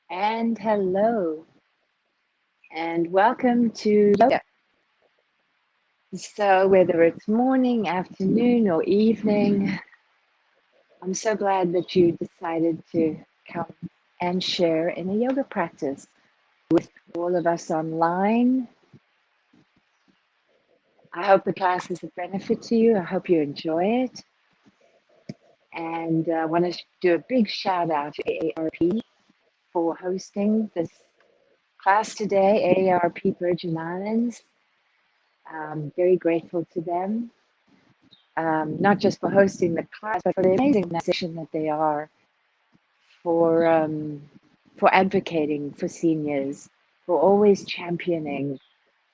And hello, and welcome to yoga. So, whether it's morning, afternoon, or evening, I'm so glad that you decided to come and share in a yoga practice with all of us online. I hope the class is a benefit to you. I hope you enjoy it. And I want to do a big shout out to AARP for hosting this class today, AARP Virgin Islands. Very grateful to them, not just for hosting the class, but for the amazing organization that they are for advocating for seniors, for always championing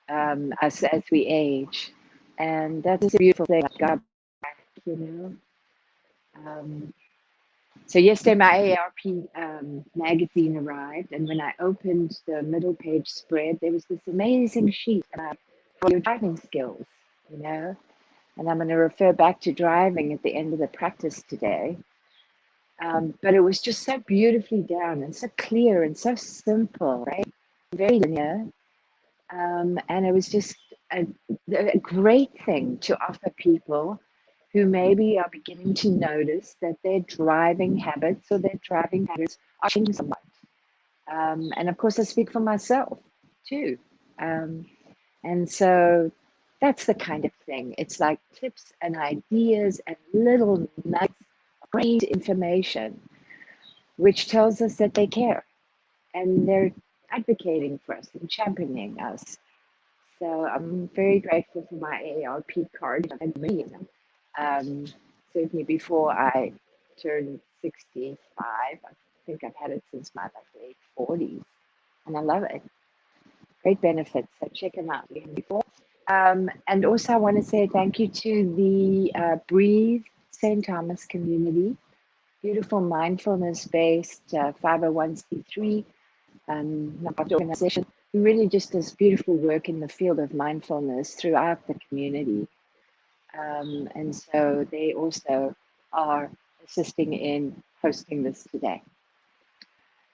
us as we age. And that's a beautiful thing. God, you know. Um, so yesterday, my AARP magazine arrived, and when I opened the middle page spread, there was this amazing sheet about your driving skills, you know. And I'm going to refer back to driving at the end of the practice today. But it was just so beautifully done and so clear and so simple, right? Very linear. And it was just a great thing to offer people who maybe are beginning to notice that their driving habits or their driving patterns are changing somewhat. And of course, I speak for myself too. Um, and so that's the kind of thing. It's like tips and ideas and little nuggets of great information, which tells us that they care and they're advocating for us and championing us. So I'm very grateful for my AARP card. I had many of them. Um, Certainly before I turned 65. I think I've had it since my late 40s. And I love it. Great benefits. So check them out. Before. And also I want to say thank you to the Breathe St. Thomas community. Beautiful mindfulness-based 501c3 nonprofit organization who really just does beautiful work in the field of mindfulness throughout the community. And so they also are assisting in hosting this today.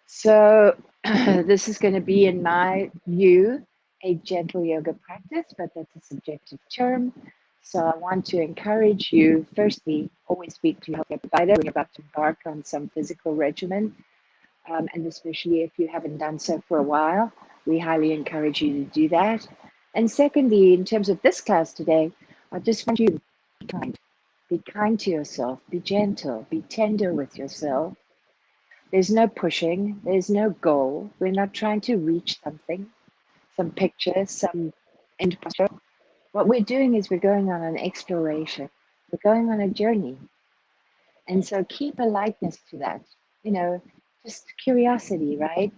So this is going to be, in my view, a gentle yoga practice, but that's a subjective term. So I want to encourage you, firstly, always speak to your healthcare provider when you're about to embark on some physical regimen. And especially if you haven't done so for a while, we highly encourage you to do that. And secondly, in terms of this class today, I just want you to be kind. Be kind to yourself, be gentle, be tender with yourself. There's no pushing, there's no goal. We're not trying to reach something, some picture, some end posture. What we're doing is we're going on an exploration. We're going on a journey. And so keep a lightness to that, you know, just curiosity, right?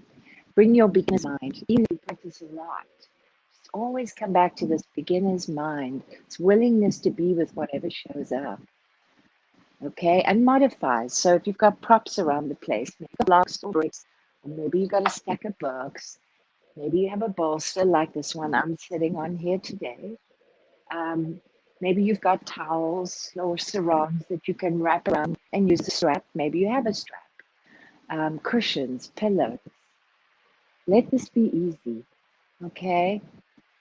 Bring your beginner's mind, even if you practice a lot. Just always come back to this beginner's mind, its willingness to be with whatever shows up. Okay, and modifies. So if you've got props around the place, maybe blocks or bricks, or maybe you've got a stack of books, maybe you have a bolster like this one I'm sitting on here today. Maybe you've got towels or sarongs that you can wrap around and use a strap. Maybe you have a strap. Cushions, pillows. Let this be easy, okay?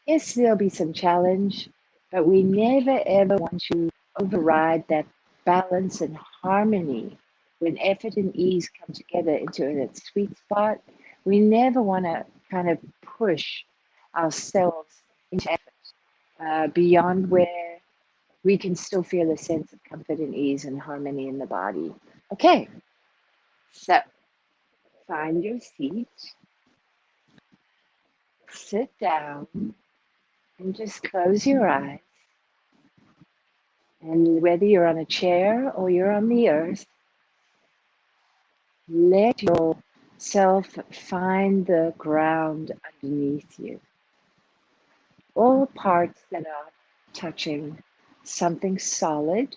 Yes, there'll be some challenge, but we never ever want to override that balance and harmony when effort and ease come together into its sweet spot. We never want to kind of push ourselves into effort beyond where we can still feel a sense of comfort and ease and harmony in the body. Okay, so find your seat, sit down, and just close your eyes. And whether you're on a chair or you're on the earth, let yourself find the ground underneath you. All parts that are touching something solid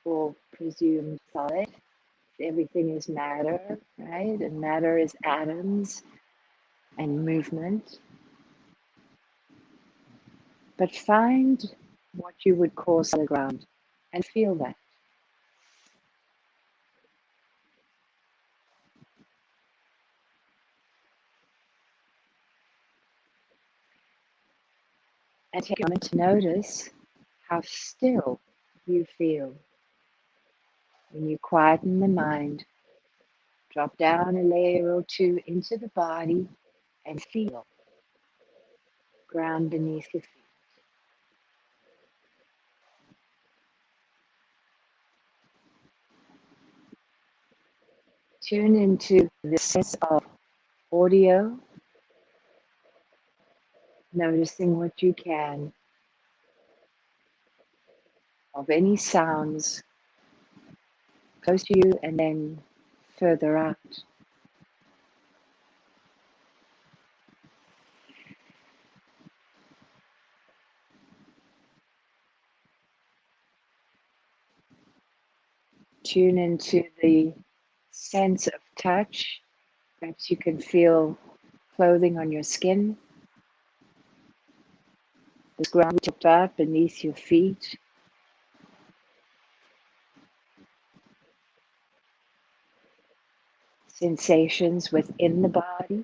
or presumed solid. Everything is matter, right? And matter is atoms and movement. But find what you would call solid ground and feel that. And take a moment to notice how still you feel when you quieten the mind. Drop down a layer or two into the body and feel ground beneath your feet. Tune into the sense of audio, noticing what you can of any sounds close to you and then further out. Tune into the sense of touch. Perhaps you can feel clothing on your skin, the ground tipped up beneath your feet. Sensations within the body,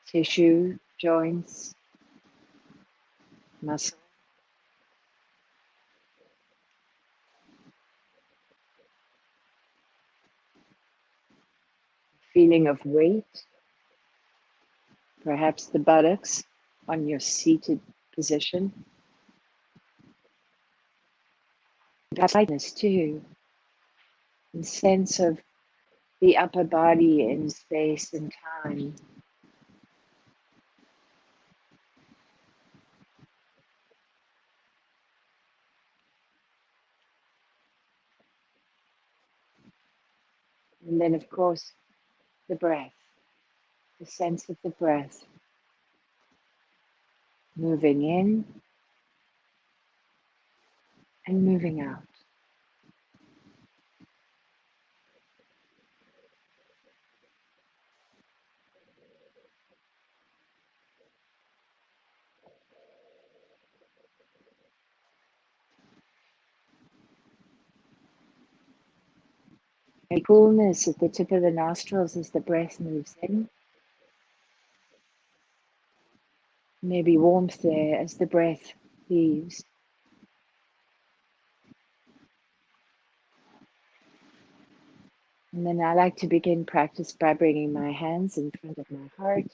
tissue, joints, muscle. Feeling of weight, perhaps the buttocks on your seated position. Perhaps lightness too, and sense of the upper body in space and time. And then, of course, the breath, the sense of the breath moving in and moving out. A coolness at the tip of the nostrils as the breath moves in. Maybe warmth there as the breath leaves. And then I like to begin practice by bringing my hands in front of my heart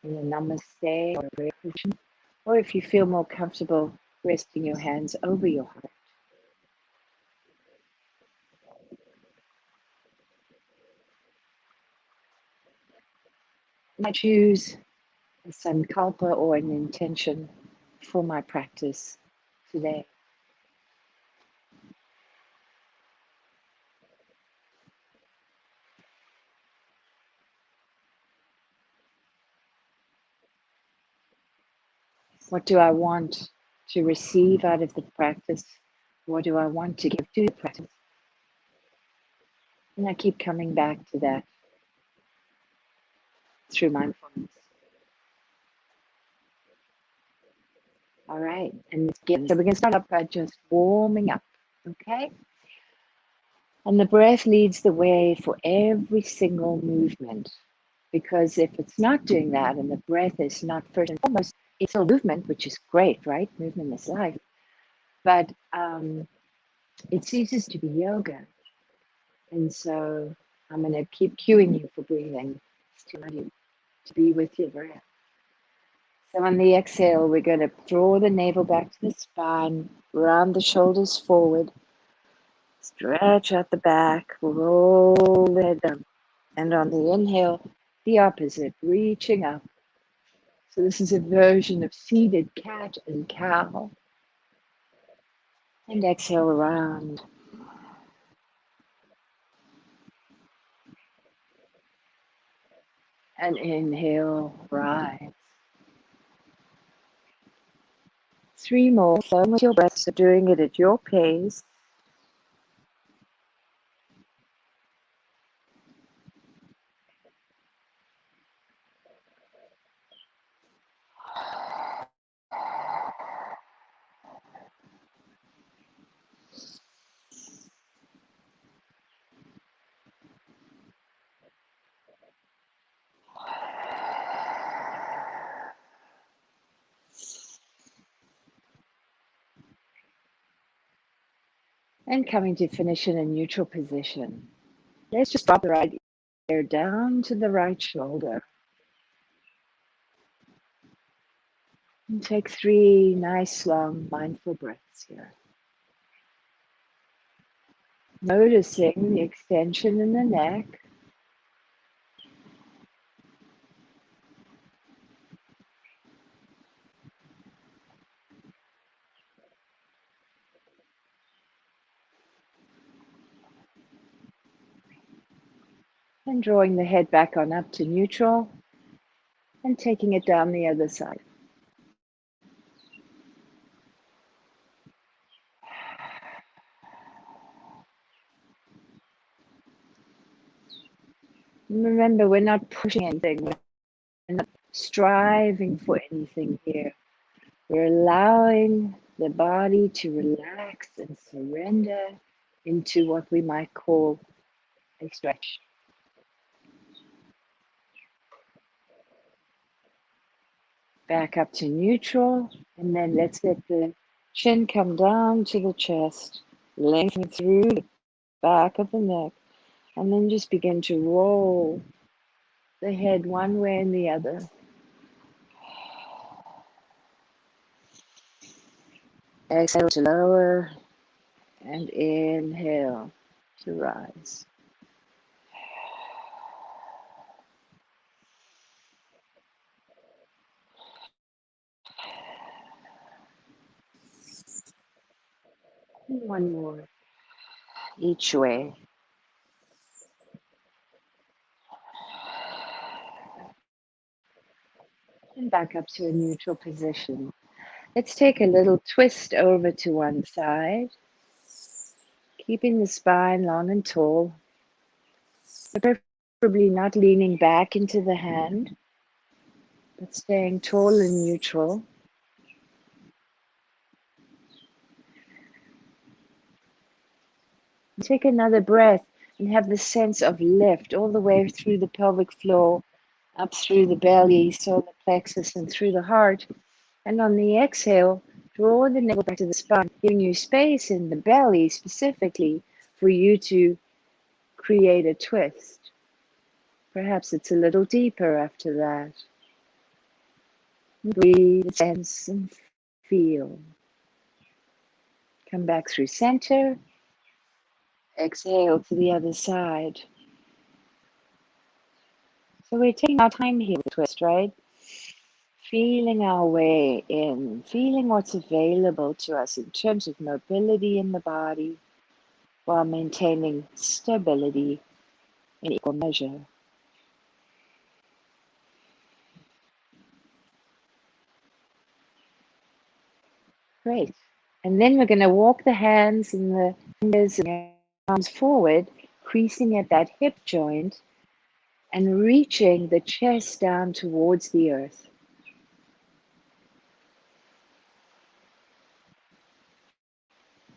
in a namaste or prayer position. Or if you feel more comfortable, resting your hands over your heart. And I choose a sankalpa or an intention for my practice today. What do I want to receive out of the practice? What do I want to give to the practice? And I keep coming back to that through mindfulness. All right, and let's begin. So we're going to start off by just warming up, okay? And the breath leads the way for every single movement. Because if it's not doing that and the breath is not first and foremost, it's a movement, which is great, right? Movement is life. But it ceases to be yoga. And so I'm going to keep cueing you for breathing to be with your breath. So on the exhale, we're going to draw the navel back to the spine, round the shoulders forward, stretch out the back, roll the head down. And on the inhale, the opposite, reaching up. So this is a version of seated cat and cow. And exhale around. And inhale, rise. 3 more, flowing with your breath, so doing it at your pace. And coming to finish in a neutral position. Let's just drop the right ear down to the right shoulder. And take 3 nice, long, mindful breaths here. Noticing the extension in the neck. And drawing the head back on up to neutral. And taking it down the other side. And remember, we're not pushing anything. We're not striving for anything here. We're allowing the body to relax and surrender into what we might call a stretch. Back up to neutral, and then let's let the chin come down to the chest, lengthen through the back of the neck, and then just begin to roll the head one way and the other. Exhale to lower, and inhale to rise. And one more, each way. And back up to a neutral position. Let's take a little twist over to one side, keeping the spine long and tall, but preferably not leaning back into the hand, but staying tall and neutral. Take another breath and have the sense of lift all the way through the pelvic floor, up through the belly, solar plexus, and through the heart. And on the exhale, draw the navel back to the spine, giving you space in the belly specifically for you to create a twist. Perhaps it's a little deeper after that. Breathe, sense, and feel. Come back through center. Exhale to the other side. So we're taking our time here with the twist, right? Feeling our way in, feeling what's available to us in terms of mobility in the body while maintaining stability in equal measure. Great. And then we're going to walk the hands and the fingers and the arms forward, creasing at that hip joint and reaching the chest down towards the earth.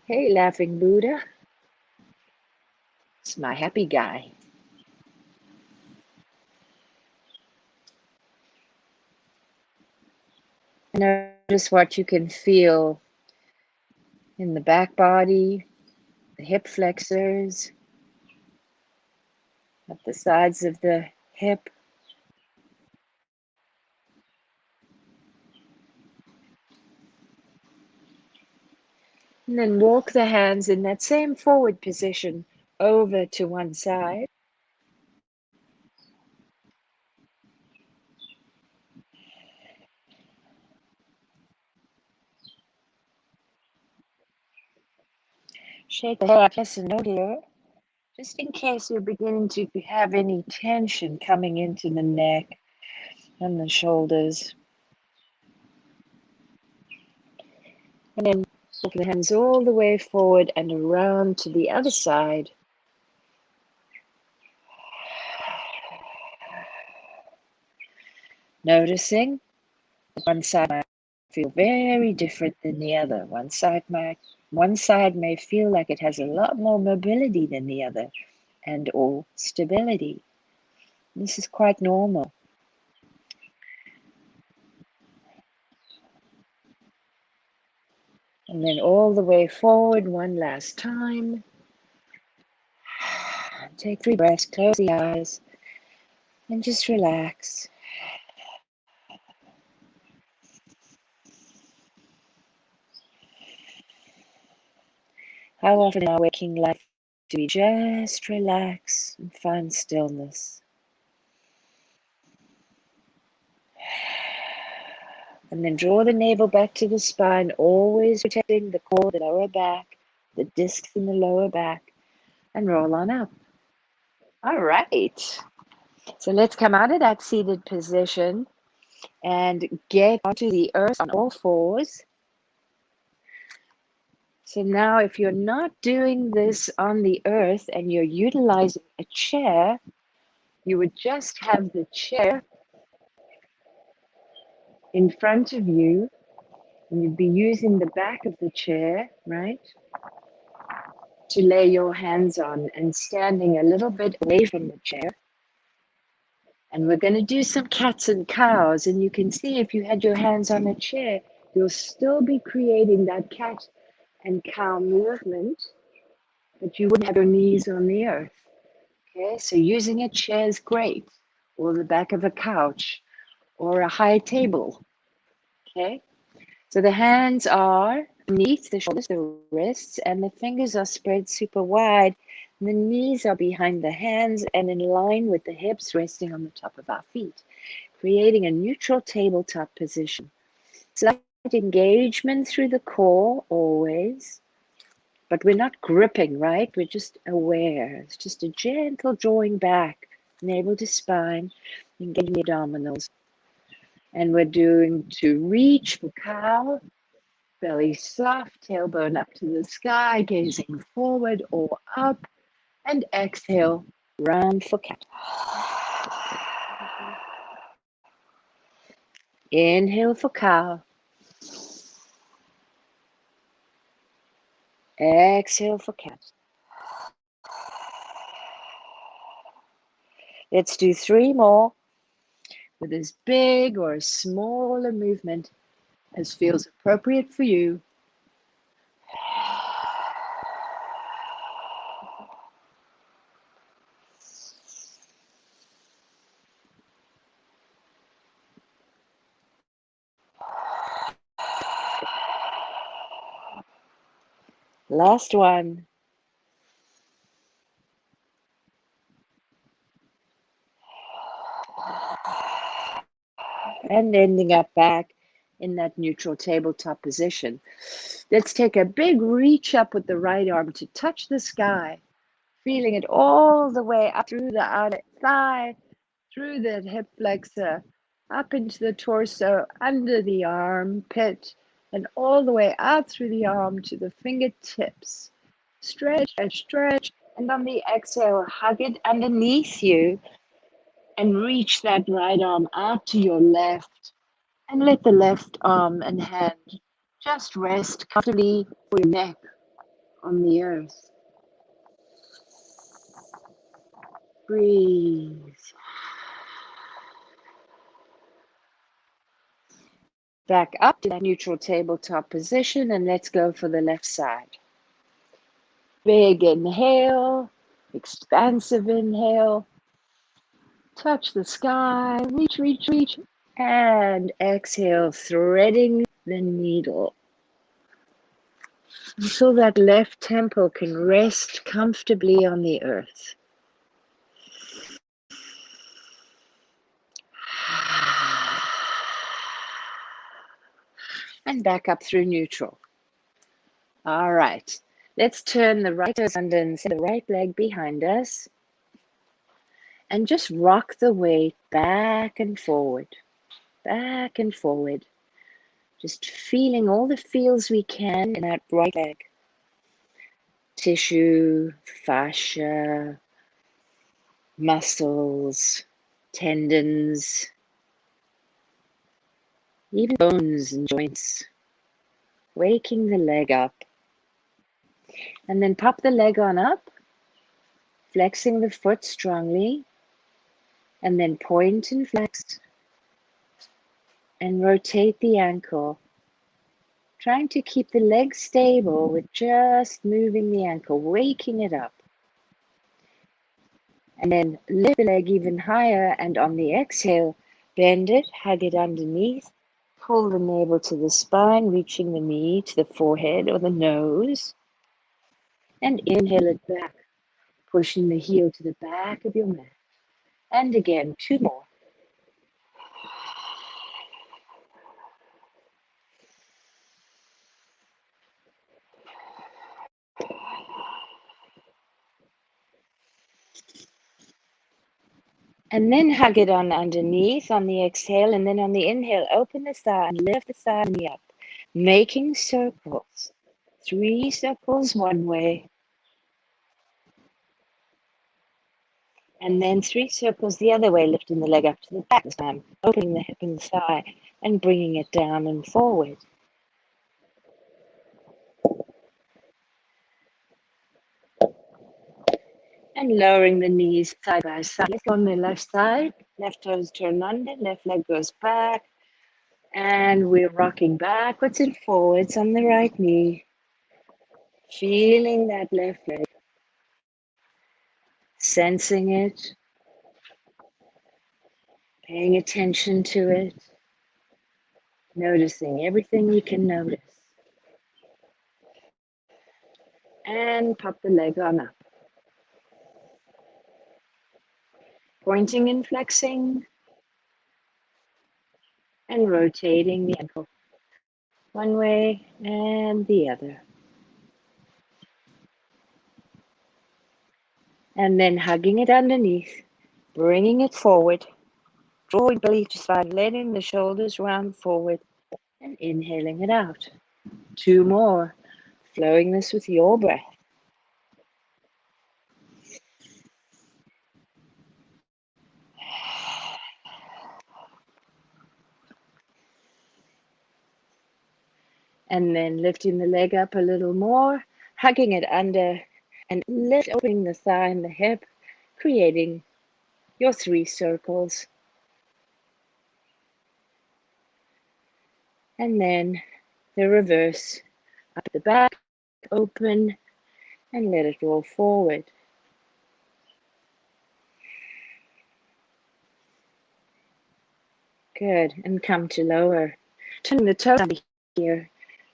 Hey, laughing Buddha. It's my happy guy. Notice what you can feel in the back body, the hip flexors, at the sides of the hip. And then walk the hands in that same forward position over to one side. Shake the head yes and no here, just in case you're beginning to have any tension coming into the neck and the shoulders. And then walk the hands all the way forward and around to the other side. Noticing that one side might feel very different than the other. One side may feel like it has a lot more mobility than the other and or stability. This is quite normal. And then all the way forward one last time. Take 3 breaths, close the eyes, and just relax. How often in our waking life do we just relax and find stillness? And then draw the navel back to the spine, always protecting the core, the lower back, the discs in the lower back, and roll on up. All right. So let's come out of that seated position and get onto the earth on all fours. So now if you're not doing this on the earth and you're utilizing a chair, you would just have the chair in front of you, and you'd be using the back of the chair, right, to lay your hands on and standing a little bit away from the chair. And we're going to do some cats and cows, and you can see if you had your hands on a chair, you'll still be creating that cat and cow movement, but you wouldn't have your knees on the earth. Okay, so using a chair is great, or the back of a couch, or a high table. Okay, so the hands are beneath the shoulders, the wrists, and the fingers are spread super wide. And the knees are behind the hands and in line with the hips resting on the top of our feet, creating a neutral tabletop position. Slight engagement through the core always, but we're not gripping, right? We're just aware. It's just a gentle drawing back, navel to spine, engaging the abdominals. And we're doing to reach for cow, belly soft, tailbone up to the sky, gazing forward or up, and exhale, round for cat. Inhale for cow. Exhale for cat. Let's do 3 more with as big or as small a movement as feels appropriate for you. Last one. And ending up back in that neutral tabletop position. Let's take a big reach up with the right arm to touch the sky, feeling it all the way up through the outer thigh, through the hip flexor, up into the torso, under the armpit, and all the way out through the arm to the fingertips. Stretch, stretch, stretch, and on the exhale, hug it underneath you and reach that right arm out to your left, and let the left arm and hand just rest comfortably for your neck on the earth. Breathe. Back up to that neutral tabletop position, and let's go for the left side. Big inhale, expansive inhale. Touch the sky, reach, reach, reach, and exhale, threading the needle until that left temple can rest comfortably on the earth. And back up through neutral. All right, let's turn the right toes under and send the right leg behind us. And just rock the weight back and forward, back and forward. Just feeling all the feels we can in that right leg. Tissue, fascia, muscles, tendons, even bones and joints. Waking the leg up. And then pop the leg on up, flexing the foot strongly, and then point and flex, and rotate the ankle, Trying to keep the leg stable with just moving the ankle, waking it up. And then lift the leg even higher, and on the exhale, bend it, hug it underneath, pull the navel to the spine, reaching the knee to the forehead or the nose, and inhale it back, pushing the heel to the back of your mat. And again, 2 more. And then hug it on underneath on the exhale, and then on the inhale, open the thigh and lift the thigh knee up, making circles. 3 circles one way, and then 3 circles the other way, lifting the leg up to the back this time, opening the hip and the thigh, and bringing it down and forward. And lowering the knees side by side. Let's go on the left side. Left toes turn under, left leg goes back. And we're rocking backwards and forwards on the right knee. Feeling that left leg. Sensing it. Paying attention to it. Noticing everything you can notice. And pop the leg on up. Pointing and flexing. And rotating the ankle. One way and the other. And then hugging it underneath. Bringing it forward. Drawing belly to spine, letting the shoulders round forward. And inhaling it out. 2 more. Flowing this with your breath. And then lifting the leg up a little more, hugging it under, and opening the thigh and the hip, creating your 3 circles. And then the reverse, up the back, open, and let it roll forward. Good, and come to lower. Turning the toes under here,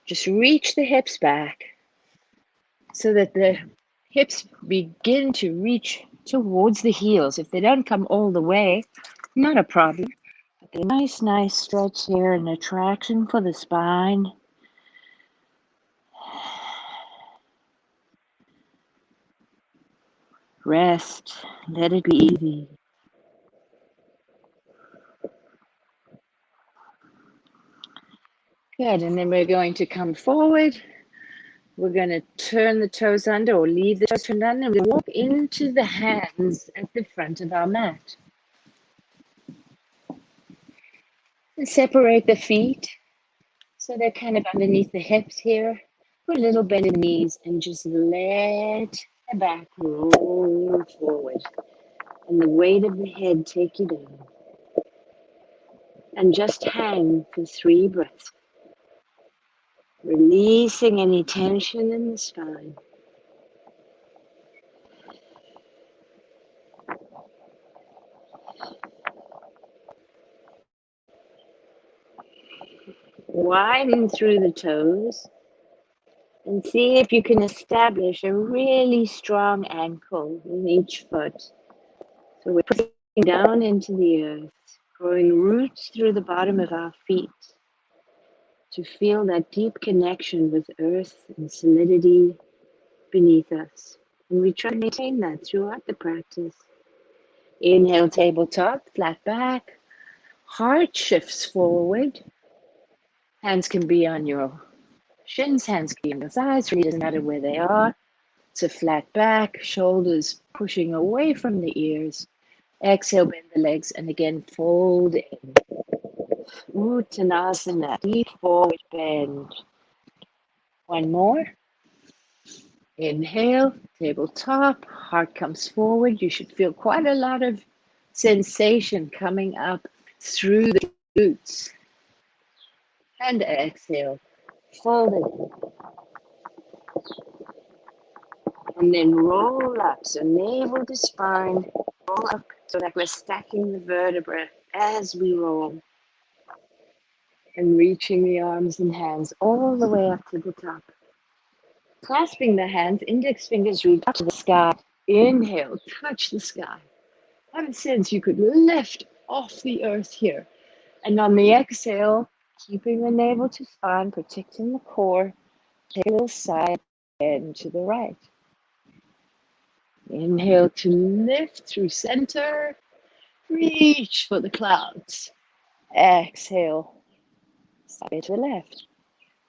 just reach the hips back so that the hips begin to reach towards the heels. If they don't come all the way, not a problem. But a nice stretch here and attraction for the spine. Rest. Let it be easy. Good, and then we're going to come forward. We're going to turn the toes under or leave the toes turned under, and we'll walk into the hands at the front of our mat. And separate the feet so they're kind of underneath the hips here. Put a little bend in the knees and just let the back roll forward. And the weight of the head take you down. And just hang for 3 breaths. Releasing any tension in the spine. Widen through the toes and see if you can establish a really strong ankle in each foot. So we're pushing down into the earth, growing roots through the bottom of our feet to feel that deep connection with earth and solidity beneath us. And we try to maintain that throughout the practice. Inhale, tabletop, flat back. Heart shifts forward. Hands can be on your shins, hands can be on your thighs. Really doesn't matter where they are. It's a flat back, shoulders pushing away from the ears. Exhale, bend the legs, and again, fold in. Uttanasana, deep forward bend. 1 more. Inhale, tabletop, heart comes forward. You should feel quite a lot of sensation coming up through the glutes. And exhale. Fold it in. And then roll up. So navel to spine. Roll up so that we're stacking the vertebrae as we roll. And reaching the arms and hands all the way up to the top. Clasping the hands, index fingers reach up to the sky. Inhale, touch the sky. Have a sense you could lift off the earth here. And on the exhale, keeping the navel to spine, protecting the core, take a little side bend to the right. Inhale to lift through center. Reach for the clouds. Exhale, side to the left.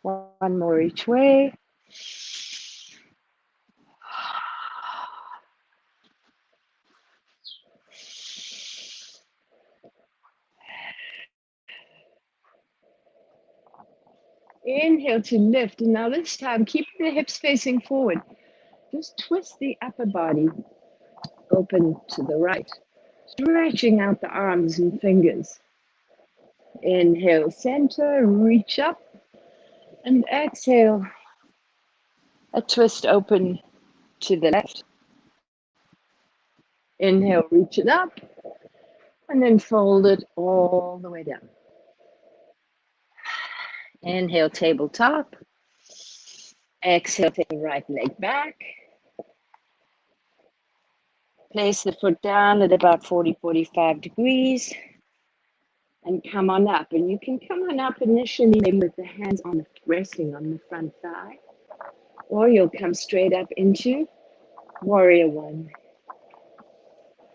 One more each way. Inhale to lift, and now this time keep the hips facing forward. Just twist the upper body open to the right, stretching out the arms and fingers. Inhale, center, reach up, and exhale, a twist open to the left. Inhale, reach it up, and then fold it all the way down. Inhale, tabletop. Exhale, take the right leg back. Place the foot down at about 40-45 degrees. And come on up. And you can come on up initially with the hands resting on the front thigh. Or you'll come straight up into Warrior One.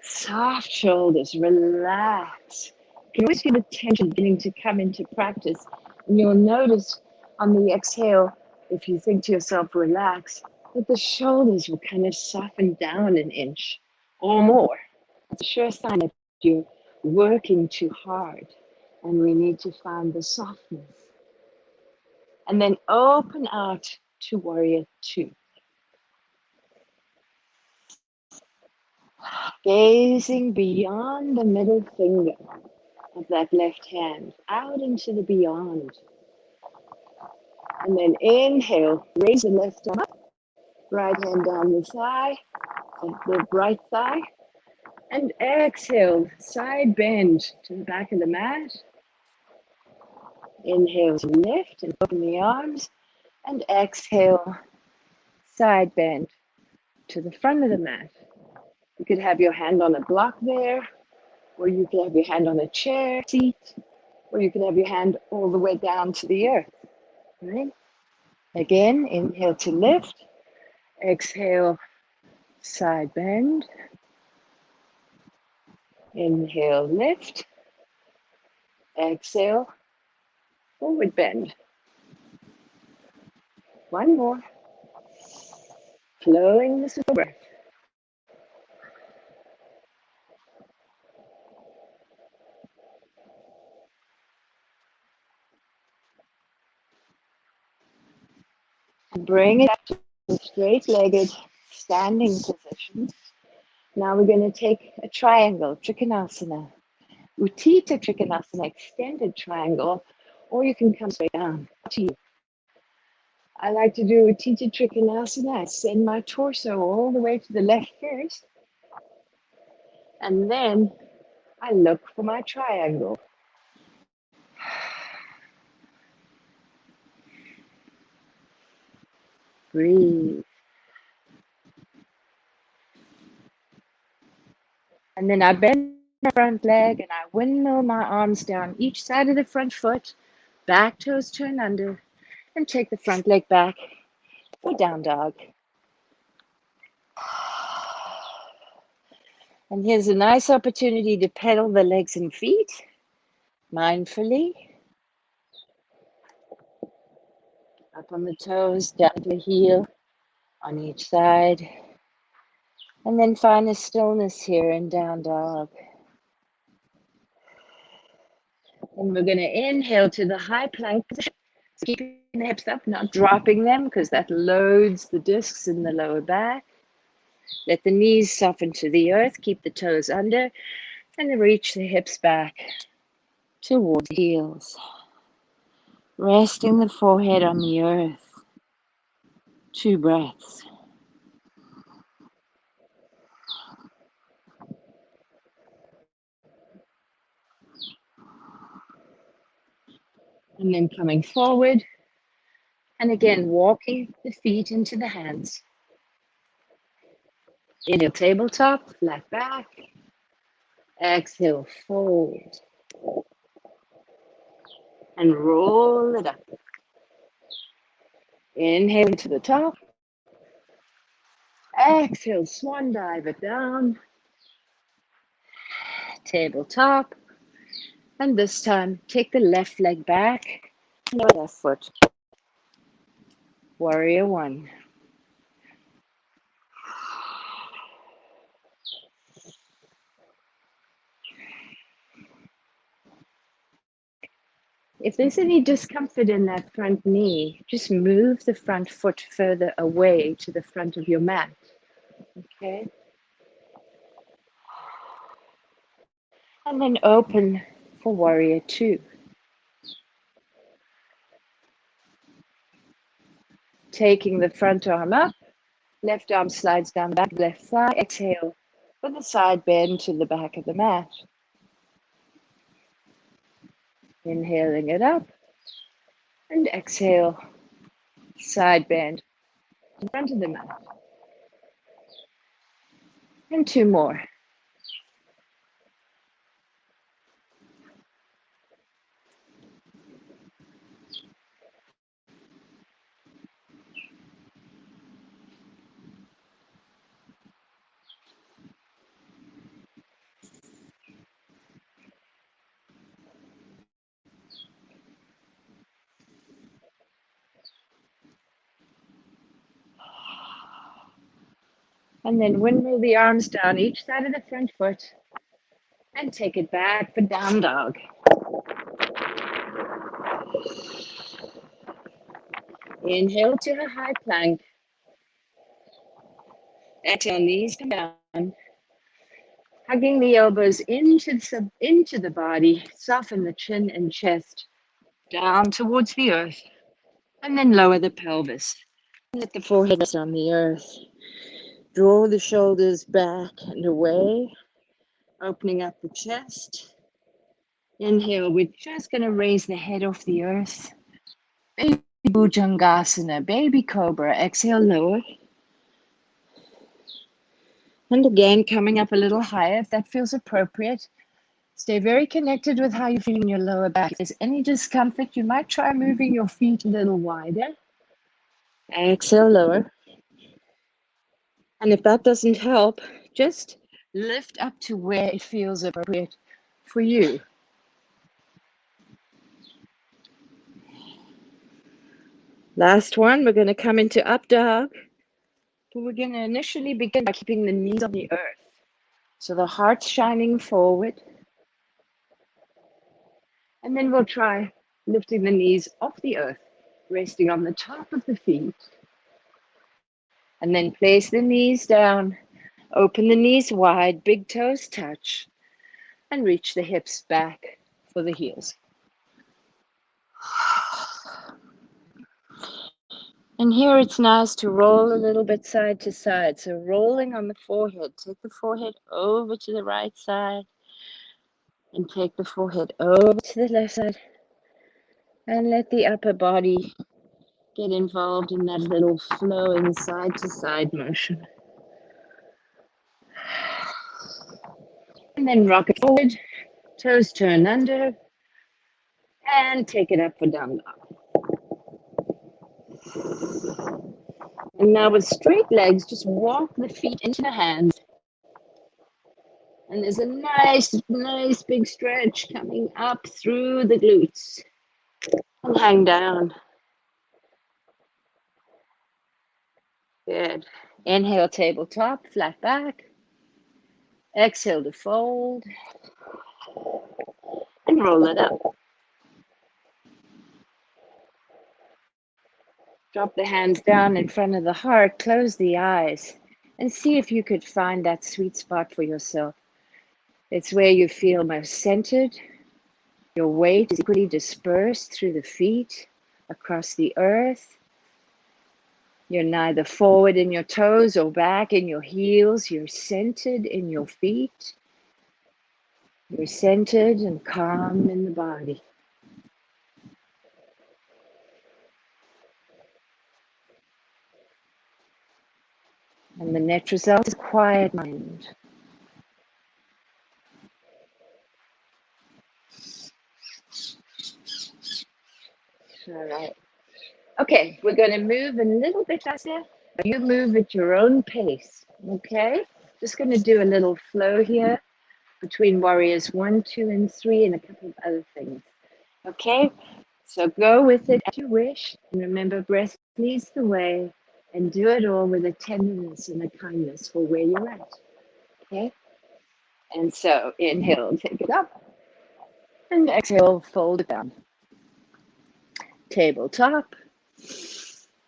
Soft shoulders, relax. You can always feel the tension beginning to come into practice. And you'll notice on the exhale, if you think to yourself, relax, that the shoulders will kind of soften down an inch or more. It's a sure sign that you're working too hard. And we need to find the softness. And then open out to Warrior Two. Gazing beyond the middle finger of that left hand, out into the beyond. And then inhale, raise the left arm up, right hand down the thigh, the right thigh. And exhale, side bend to the back of the mat. Inhale to lift and open the arms. And exhale, side bend to the front of the mat. You could have your hand on a block there, or you could have your hand on a chair, seat, or you could have your hand all the way down to the earth. Right? Again, inhale to lift. Exhale, side bend. Inhale, lift. Exhale, forward bend. One more. Flowing the slow breath. Bring it up to straight-legged standing position. Now we're going to take a triangle, Trikanasana. Uttita Trikanasana, extended triangle, or you can come straight down. To you. I like to do Uttita Trikanasana. I send my torso all the way to the left first, and then I look for my triangle. Breathe. And then I bend my front leg and I windmill my arms down each side of the front foot, back toes turn under, and take the front leg back for down dog. And here's a nice opportunity to pedal the legs and feet mindfully. Up on the toes, down to the heel on each side. And then find a stillness here in down dog. And we're going to inhale to the high plank position. So keeping the hips up, not dropping them because that loads the discs in the lower back. Let the knees soften to the earth. Keep the toes under and reach the hips back towards the heels. Resting the forehead on the earth. 2 breaths. And then coming forward. And again, walking the feet into the hands. Inhale, tabletop, flat back. Exhale, fold. And roll it up. Inhale to the top. Exhale, swan dive it down. Tabletop. And this time, take the left leg back. Left foot. Warrior 1. If there's any discomfort in that front knee, just move the front foot further away to the front of your mat. Okay? And then open for Warrior 2. Taking the front arm up, left arm slides down the back, left thigh. Exhale with a side bend to the back of the mat. Inhaling it up. And exhale, side bend in front of the mat. And 2 more. And then windmill the arms down each side of the front foot and take it back for down dog. Inhale to a high plank. Exhale, knees come down. Hugging the elbows into the body. Soften the chin and chest down towards the earth. And then lower the pelvis. Let the forehead rest on the earth. Draw the shoulders back and away. Opening up the chest. Inhale, we're just going to raise the head off the earth. Baby Bhujangasana, baby cobra. Exhale, lower. And again, coming up a little higher if that feels appropriate. Stay very connected with how you feel in your lower back. If there's any discomfort, you might try moving your feet a little wider. Exhale, lower. And if that doesn't help, just lift up to where it feels appropriate for you. Last one, we're going to come into up dog. But we're going to initially begin by keeping the knees on the earth. So the heart's shining forward. And then we'll try lifting the knees off the earth, resting on the top of the feet. And then place the knees down, open the knees wide, big toes touch, and reach the hips back for the heels. And here it's nice to roll a little bit side to side. So rolling on the forehead, take the forehead over to the right side and take the forehead over to the left side. And let the upper body get involved in that little flowing side to side motion. And then rock it forward, toes turn under, and take it up for down dog. And now with straight legs, just walk the feet into the hands. And there's a nice big stretch coming up through the glutes. And hang down. Good. Inhale, tabletop, flat back. Exhale to fold. And roll it up. Drop the hands down in front of the heart, close the eyes, and see if you could find that sweet spot for yourself. It's where you feel most centered. Your weight is equally dispersed through the feet. across the earth. You're neither forward in your toes or back in your heels. You're centered in your feet. You're centered and calm in the body. And the net result is a quiet mind. All right. Okay, we're going to move a little bit faster. You move at your own pace. Okay? Just going to do a little flow here between warriors 1, 2, and 3, and a couple of other things. Okay? So go with it as you wish. And remember, breath leads the way. And do it all with a tenderness and a kindness for where you're at. Okay? And so inhale, take it up. And exhale, fold it down. Tabletop.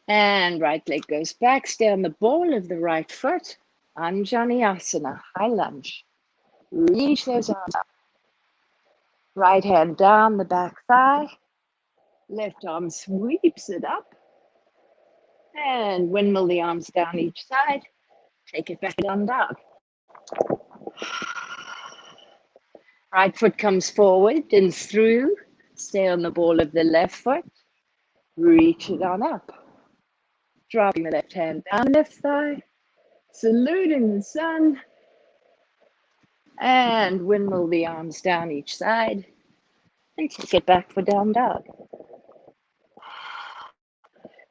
And right leg goes back. Stay on the ball of the right foot. Anjaneyasana, high lunge. Reach those arms up. Right hand down the back thigh. Left arm sweeps it up. And windmill the arms down each side. Take it back down dog. Right foot comes forward and through. Stay on the ball of the left foot. Reach it on up. Dropping the left hand down left thigh. Saluting the sun. And windmill the arms down each side. And take it back for down dog.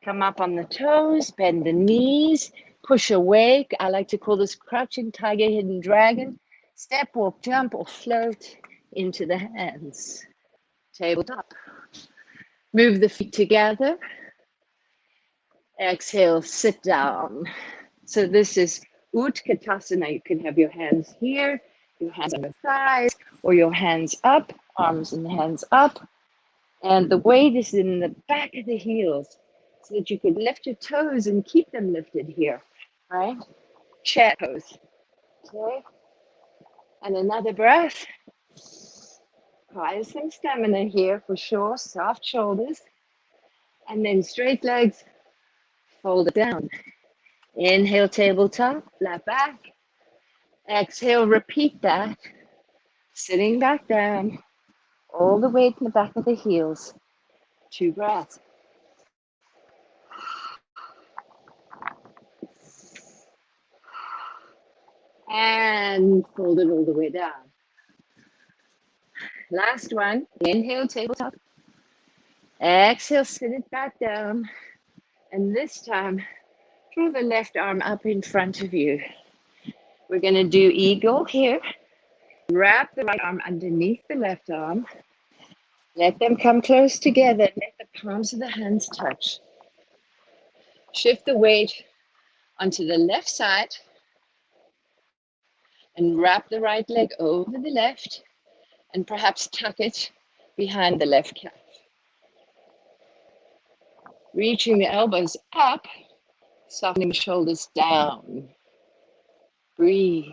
Come up on the toes, bend the knees, push away. I like to call this crouching tiger, hidden dragon. Step, walk, jump, or float into the hands. Tabletop. Move the feet together. Exhale, sit down. So this is Utkatasana. You can have your hands here, your hands on the thighs, or your hands up, arms and hands up. And the weight is in the back of the heels so that you could lift your toes and keep them lifted here, right? Chair pose, okay? And another breath. Quiet some stamina here for sure, soft shoulders. And then straight legs, fold it down. Inhale, tabletop, flat back. Exhale, repeat that. Sitting back down, all the weight in the back of the heels. 2 breaths. And fold it all the way down. Last one. Inhale, tabletop. Exhale, sit it back down. And this time, draw the left arm up in front of you. We're going to do eagle here. Wrap the right arm underneath the left arm. Let them come close together. Let the palms of the hands touch. Shift the weight onto the left side. And wrap the right leg over the left. And perhaps tuck it behind the left calf. Reaching the elbows up, softening the shoulders down. Breathe.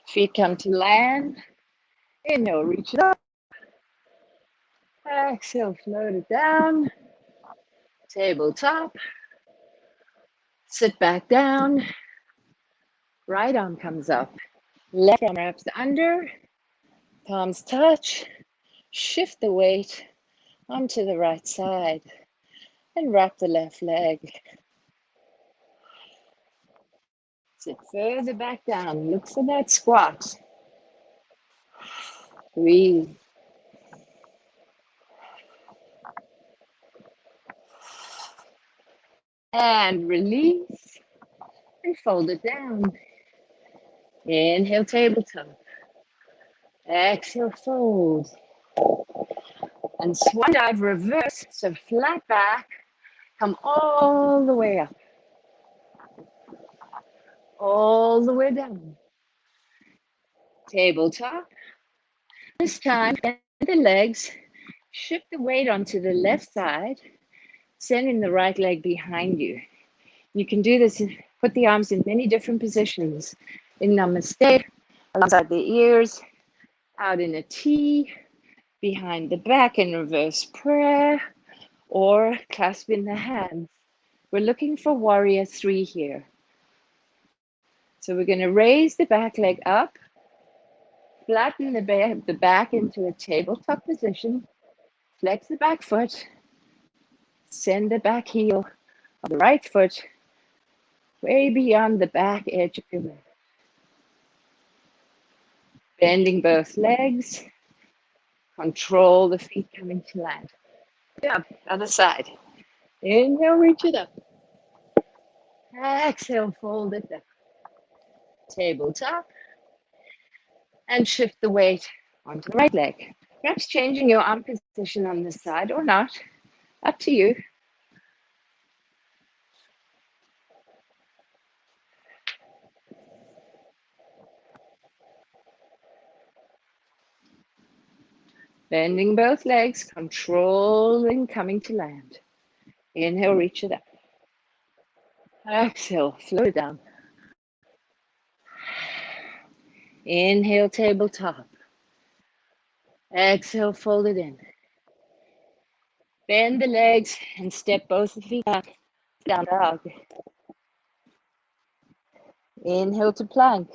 Feet come to land. Inhale, reach it up. Exhale, float it down. Tabletop. Sit back down. Right arm comes up. Left arm wraps under. Palms touch. Shift the weight onto the right side. And wrap the left leg. Sit further back down. Look for that squat. Breathe. And release. And fold it down. Inhale, tabletop. Exhale, fold. And swan dive reverse, so flat back. Come all the way up. All the way down. Tabletop. This time, bend the legs. Shift the weight onto the left side. Sending the right leg behind you. You can do this, put the arms in many different positions. In Namaste, alongside the ears, out in a T, behind the back in reverse prayer, or clasp in the hands. We're looking for warrior 3 here. So we're going to raise the back leg up, flatten the back into a tabletop position, flex the back foot, send the back heel of the right foot way beyond the back edge of your leg. Bending both legs, control the feet coming to land. Yeah, other side. Inhale, reach it up. Exhale, fold it down. Tabletop. And shift the weight onto the right leg. Perhaps changing your arm position on this side or not. Up to you. Bending both legs, controlling coming to land. Inhale, reach it up. Exhale, float it down. Inhale, tabletop. Exhale, fold it in. Bend the legs and step both the feet back. Down dog. Inhale to plank.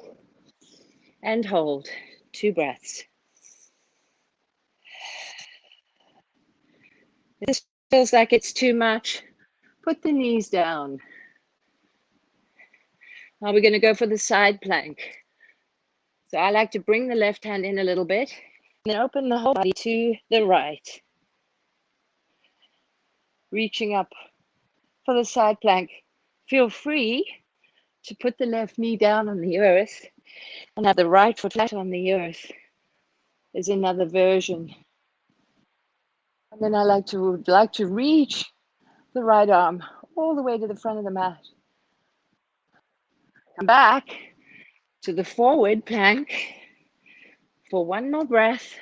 And hold. 2 breaths. If this feels like it's too much, put the knees down. Now we're going to go for the side plank. So I like to bring the left hand in a little bit and then open the whole body to the right. Reaching up for the side plank. Feel free to put the left knee down on the earth and have the right foot flat on the earth. There's another version. And then I like to reach the right arm all the way to the front of the mat. Come back to the forward plank for 1 more breath.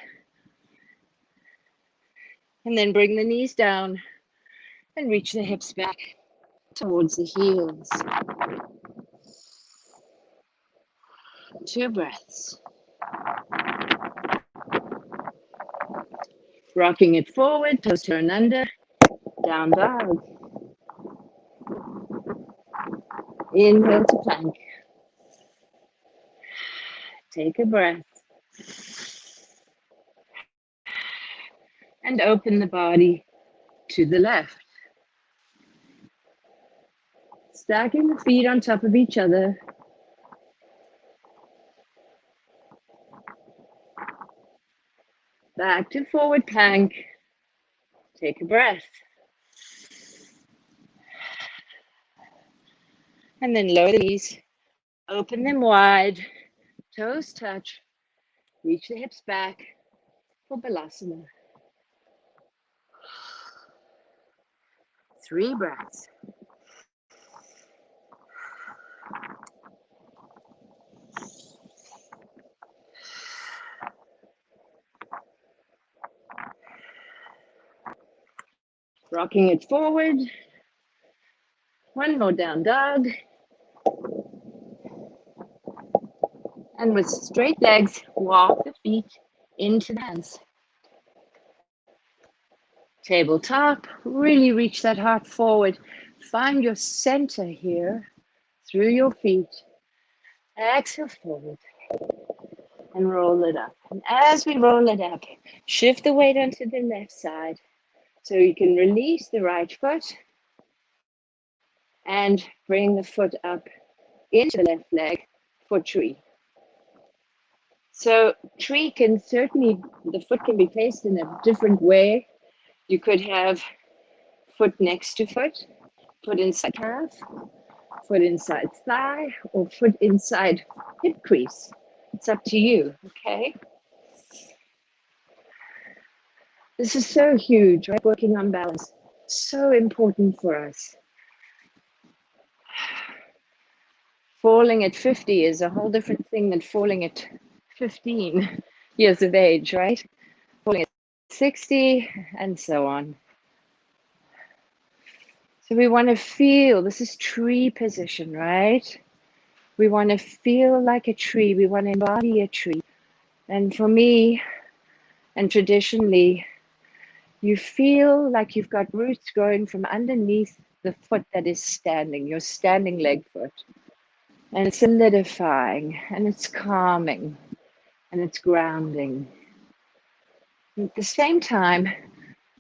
And then bring the knees down and reach the hips back towards the heels. 2 breaths. Rocking it forward, toes turn under, down dog. Inhale to plank. Take a breath. And open the body to the left. Stacking the feet on top of each other. Back to forward plank. Take a breath. And then lower the knees. Open them wide. Toes touch. Reach the hips back for Malasana. 3 breaths. Rocking it forward. 1 more down dog. And with straight legs, walk the feet into the hands. Tabletop, really reach that heart forward. Find your center here through your feet. Exhale forward and roll it up. And as we roll it up, shift the weight onto the left side so you can release the right foot and bring the foot up into the left leg for tree. So tree can certainly, the foot can be placed in a different way. You could have foot next to foot inside calf, foot inside thigh, or foot inside hip crease. It's up to you, okay? This is so huge, right? Working on balance. So important for us. Falling at 50 is a whole different thing than falling at 15 years of age, right? Falling at 60 and so on. So we want to feel, this is tree position, right? We want to feel like a tree. We want to embody a tree. And for me, and traditionally, you feel like you've got roots growing from underneath the foot that is standing, your standing leg foot. And it's solidifying, and it's calming, and it's grounding. And at the same time,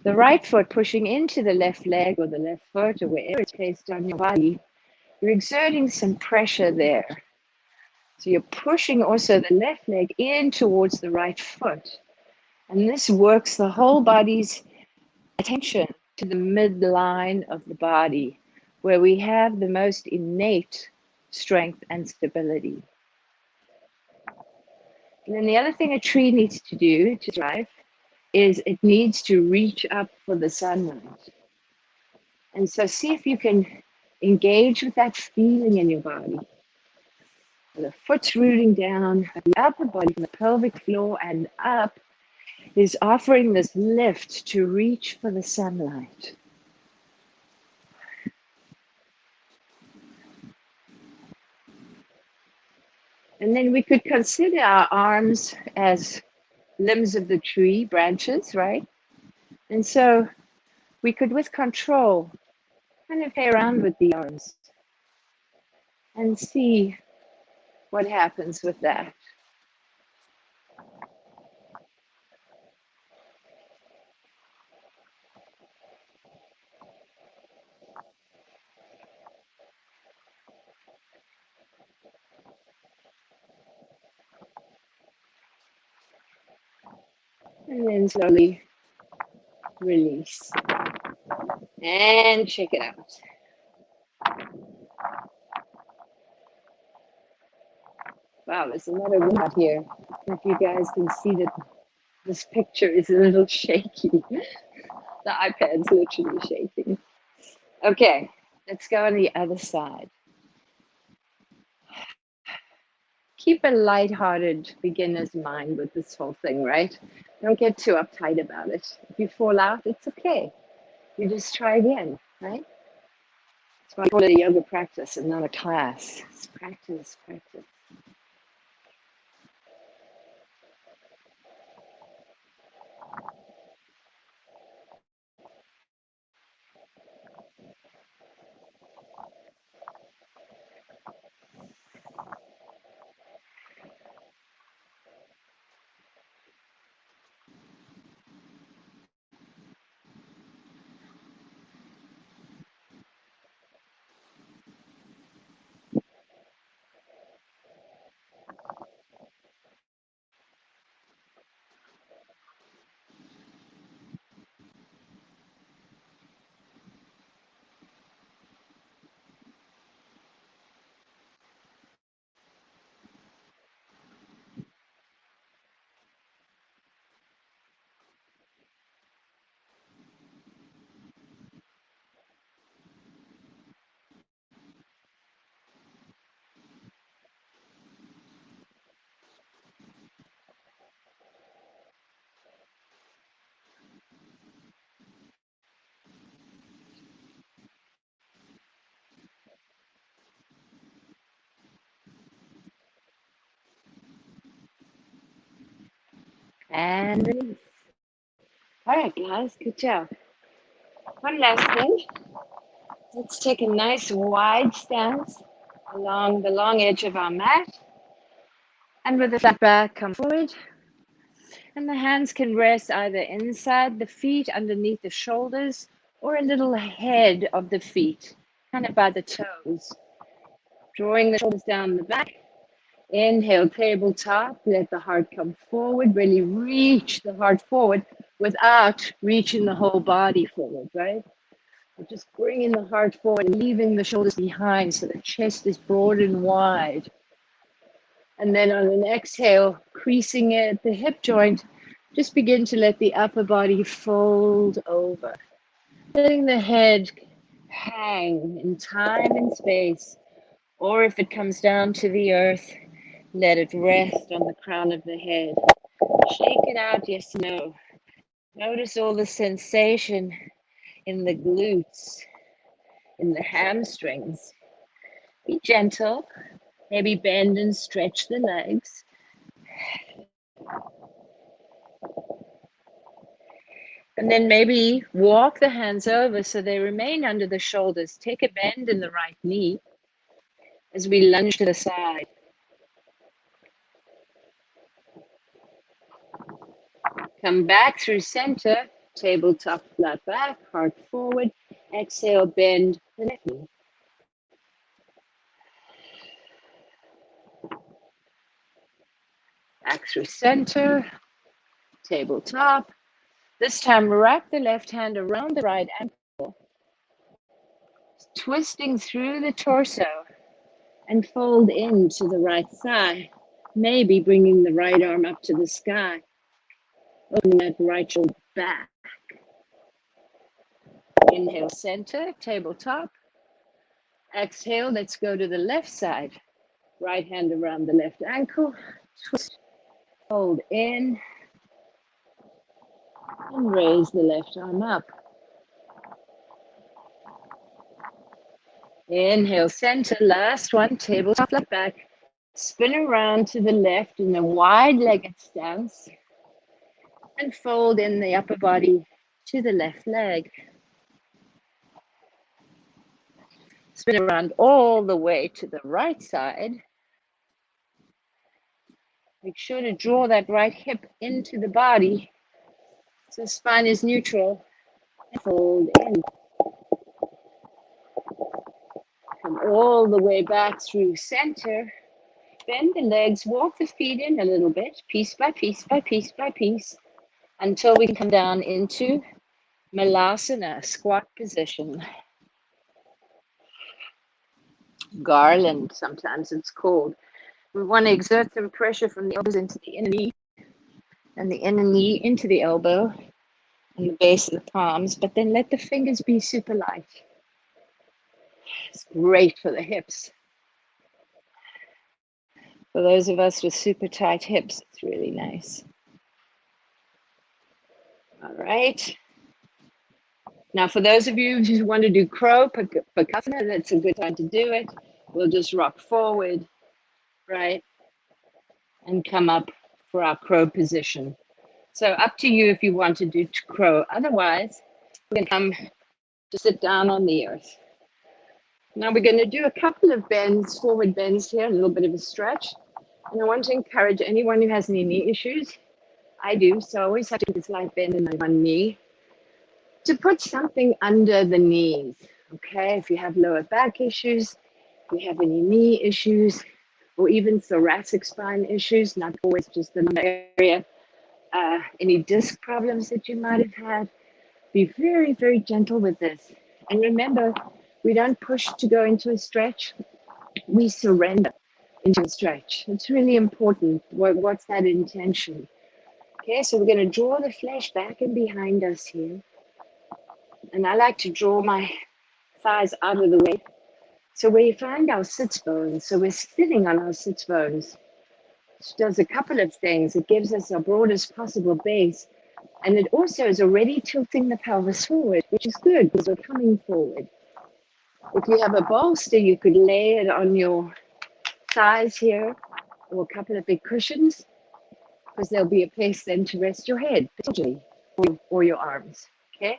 the right foot pushing into the left leg or the left foot or wherever it's placed on your body, you're exerting some pressure there. So you're pushing also the left leg in towards the right foot. And this works the whole body's attention to the midline of the body, where we have the most innate strength and stability. And then the other thing a tree needs to do to thrive is it needs to reach up for the sunlight. And so see if you can engage with that feeling in your body. The foot's rooting down, the upper body from the pelvic floor and up is offering this lift to reach for the sunlight. And then we could consider our arms as limbs of the tree, branches, right? And so we could, with control, kind of play around with the arms and see what happens with that. And then slowly release. And check it out. Wow, there's a lot of wind out here. If you guys can see that this picture is a little shaky. The iPad's literally shaking. Okay, let's go on the other side. Keep a lighthearted beginner's mind with this whole thing, right? Don't get too uptight about it. If you fall out, it's okay. You just try again, right? That's why I call it a yoga practice and not a class. It's practice, practice. And release. All right, guys, good job. One last thing. Let's take a nice wide stance along the long edge of our mat. And with the flat back, come forward. And the hands can rest either inside the feet, underneath the shoulders, or a little ahead of the feet, kind of by the toes. Drawing the shoulders down the back. Inhale, tabletop. Let the heart come forward. Really reach the heart forward without reaching the whole body forward, right? We're just bringing the heart forward, leaving the shoulders behind so the chest is broad and wide. And then on an exhale, creasing at the hip joint, just begin to let the upper body fold over. Letting the head hang in time and space. Or if it comes down to the earth, let it rest on the crown of the head. Shake it out, yes, no. Notice all the sensation in the glutes, in the hamstrings. Be gentle. Maybe bend and stretch the legs. And then maybe walk the hands over so they remain under the shoulders. Take a bend in the right knee as we lunge to the side. Come back through center, tabletop flat back, heart forward. Exhale, bend the left knee. Back through center, tabletop. This time, wrap the left hand around the right ankle, twisting through the torso and fold into the right thigh, maybe bringing the right arm up to the sky, opening that right shoulder back. Inhale, center, tabletop. Exhale, let's go to the left side. Right hand around the left ankle, twist, fold in, and raise the left arm up. Inhale, center, last one, tabletop, flat back. Spin around to the left in a wide-legged stance and fold in the upper body to the left leg. Spin around all the way to the right side. Make sure to draw that right hip into the body so spine is neutral. And fold in. Come all the way back through center. Bend the legs, walk the feet in a little bit, piece by piece by piece by piece, until we come down into Malasana Squat position. Garland, sometimes it's called. We want to exert some pressure from the elbows into the inner knee, and the inner knee into the elbow, and the base of the palms, but then let the fingers be super light. It's great for the hips. For those of us with super tight hips, it's really nice. All right. Now, for those of you who want to do crow Trikanasana, that's a good time to do it. We'll just rock forward, right, and come up for our crow position. So up to you if you want to do crow. Otherwise, we're going to come to sit down on the earth. Now we're going to do a couple of bends, forward bends here, a little bit of a stretch. And I want to encourage anyone who has any knee issues. I do, so I always have to do this slight bend in my one knee, to put something under the knees, okay? If you have lower back issues, if you have any knee issues, or even thoracic spine issues, not always just the lumbar area, any disc problems that you might have had, be very, very gentle with this. And remember, we don't push to go into a stretch, we surrender into a stretch. It's really important. What's that intention? Okay, so we're going to draw the flesh back and behind us here. And I like to draw my thighs out of the way. So we find our sits bones. So we're sitting on our sits bones. It does a couple of things. It gives us our broadest possible base. And it also is already tilting the pelvis forward, which is good because we're coming forward. If you have a bolster, you could lay it on your thighs here, or a couple of big cushions, because there'll be a place then to rest your head, potentially, or your arms, okay?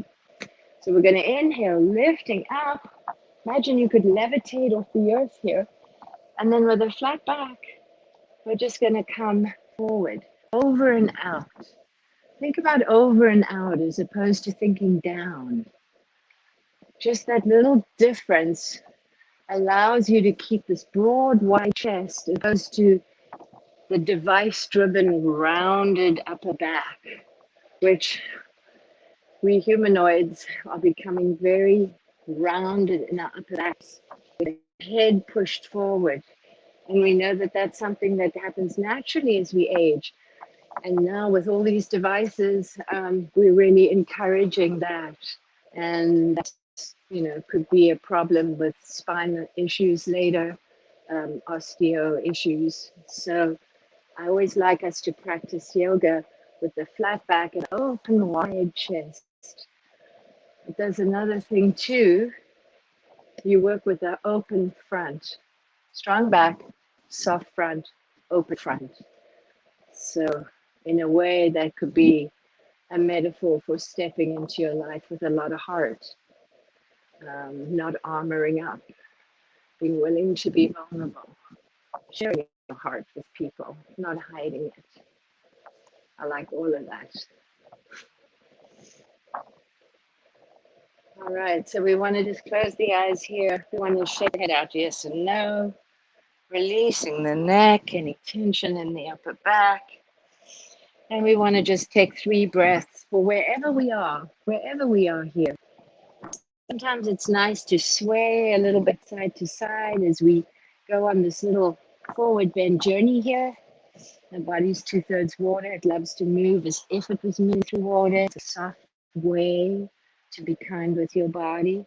So we're going to inhale, lifting up. Imagine you could levitate off the earth here. And then with a flat back, we're just going to come forward, over and out. Think about over and out as opposed to thinking down. Just that little difference allows you to keep this broad, wide chest as opposed to the device-driven, rounded upper back, which we humanoids are becoming very rounded in our upper backs, with the head pushed forward. And we know that that's something that happens naturally as we age. And now with all these devices, we're really encouraging that. And that's, could be a problem with spine issues later, osteo issues. So I always like us to practice yoga with the flat back and open, wide chest. It does another thing too. You work with the open front, strong back, soft front, open front. So in a way that could be a metaphor for stepping into your life with a lot of heart, not armoring up, being willing to be vulnerable, sharing your heart with people, not hiding it. I like all of that. All right, so we want to just close the eyes here. We want to shake the head out, yes and no. Releasing the neck, any tension in the upper back. And we want to just take 3 breaths for wherever we are here. Sometimes it's nice to sway a little bit side to side as we go on this little forward bend journey here. The body's 2/3 water. It loves to move as if it was moving through water. It's a soft way to be kind with your body.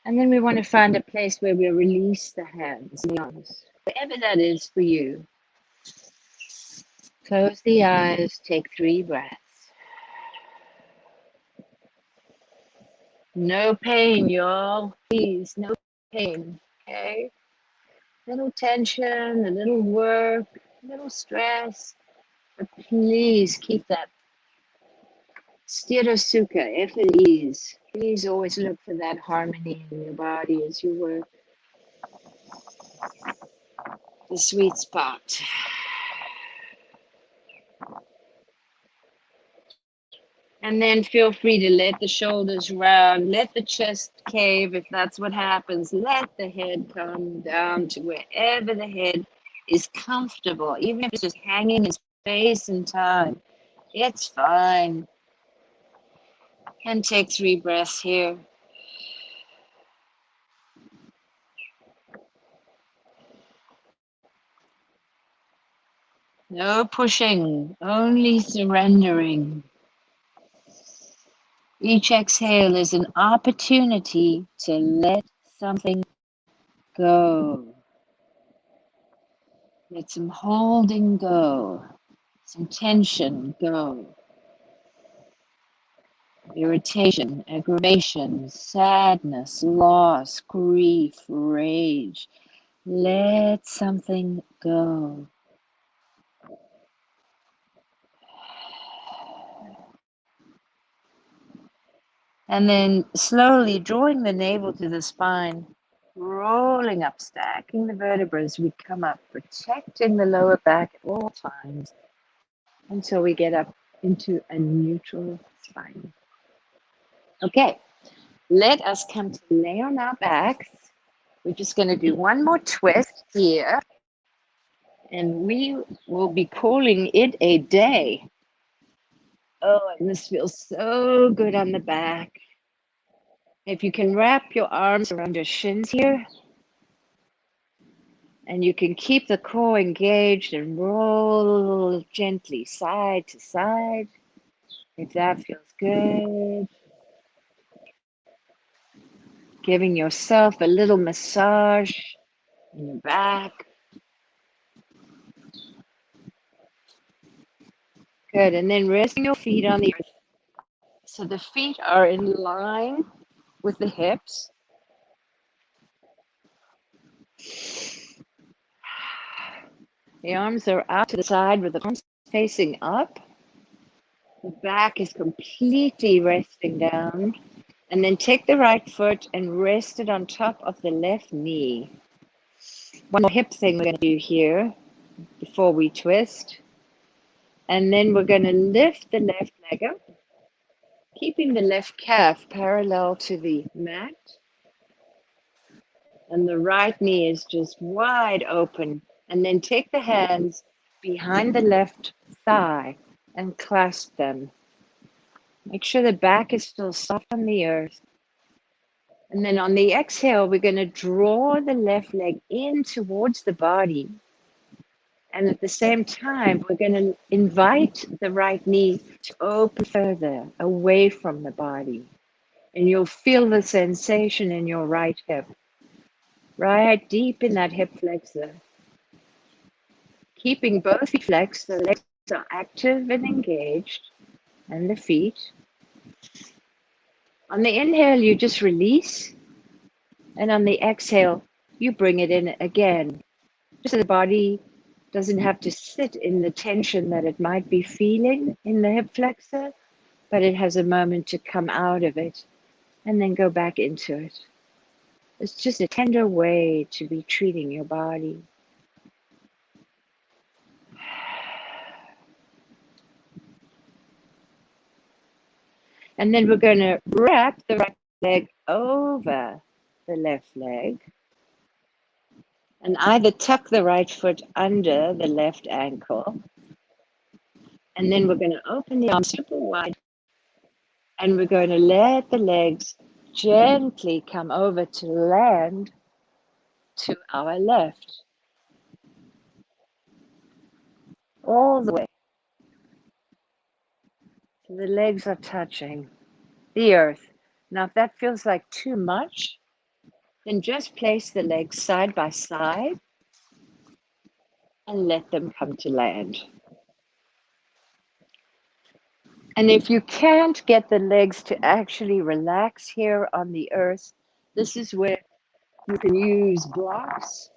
And then we want to find a place where we release the hands and the arms, wherever that is for you. Close the eyes, take 3 breaths. No pain, y'all. Please, no pain, okay? Little tension, a little work, a little stress, but please keep that sthira sukha, if it is. Please always look for that harmony in your body as you work. The sweet spot. And then feel free to let the shoulders round, let the chest cave if that's what happens. Let the head come down to wherever the head is comfortable, even if it's just hanging in space and time. It's fine. And take 3 breaths here. No pushing, only surrendering. Each exhale is an opportunity to let something go. Let some holding go, some tension go. Irritation, aggravation, sadness, loss, grief, rage. Let something go. And then slowly drawing the navel to the spine, rolling up, stacking the vertebrae as we come up, protecting the lower back at all times until we get up into a neutral spine. Okay, let us come to lay on our backs. We're just going to do one more twist here, and we will be calling it a day. Oh, and this feels so good on the back. If you can wrap your arms around your shins here, and you can keep the core engaged and roll gently side to side, if that feels good. Giving yourself a little massage in your back. Good, and then resting your feet on the earth. So the feet are in line with the hips. The arms are out to the side with the arms facing up. The back is completely resting down. And then take the right foot and rest it on top of the left knee. One more hip thing we're going to do here before we twist. And then we're going to lift the left leg up, keeping the left calf parallel to the mat. And the right knee is just wide open. And then take the hands behind the left thigh and clasp them. Make sure the back is still soft on the earth. And then on the exhale, we're going to draw the left leg in towards the body. And at the same time, we're going to invite the right knee to open further away from the body. And you'll feel the sensation in your right hip, right deep in that hip flexor. Keeping both feet flexed, the legs are active and engaged, and the feet. On the inhale, you just release. And on the exhale, you bring it in again. Just so the body Doesn't have to sit in the tension that it might be feeling in the hip flexor, but it has a moment to come out of it and then go back into it. It's just a tender way to be treating your body. And then we're going to wrap the right leg over the left leg and either tuck the right foot under the left ankle. And then we're going to open the arms super wide and we're going to let the legs gently come over to land to our left. All the way. So the legs are touching the earth. Now, if that feels like too much, then just place the legs side by side and let them come to land. And if you can't get the legs to actually relax here on the earth, this is where you can use blocks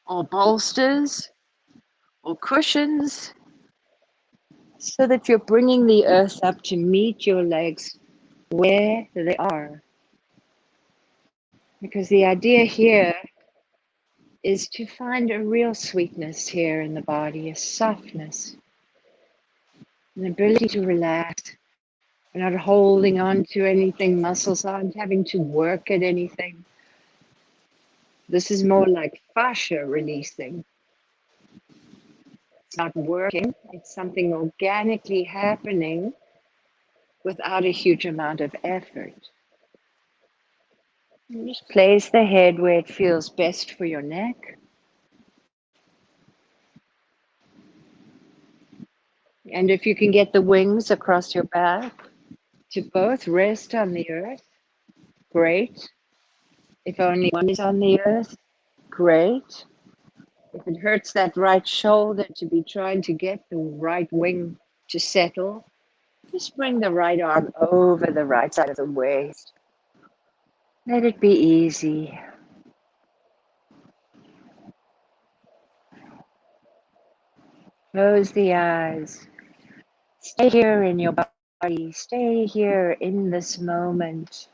or bolsters or cushions so that you're bringing the earth up to meet your legs where they are. Because the idea here is to find a real sweetness here in the body, a softness, an ability to relax. We're not holding on to anything, muscles aren't having to work at anything. This is more like fascia releasing. It's not working, it's something organically happening without a huge amount of effort. And just place the head where it feels best for your neck. And if you can get the wings across your back to both rest on the earth, great. If only one is on the earth, great. If it hurts that right shoulder to be trying to get the right wing to settle, just bring the right arm over the right side of the waist. Let it be easy. Close the eyes. Stay here in your body. Stay here in this moment.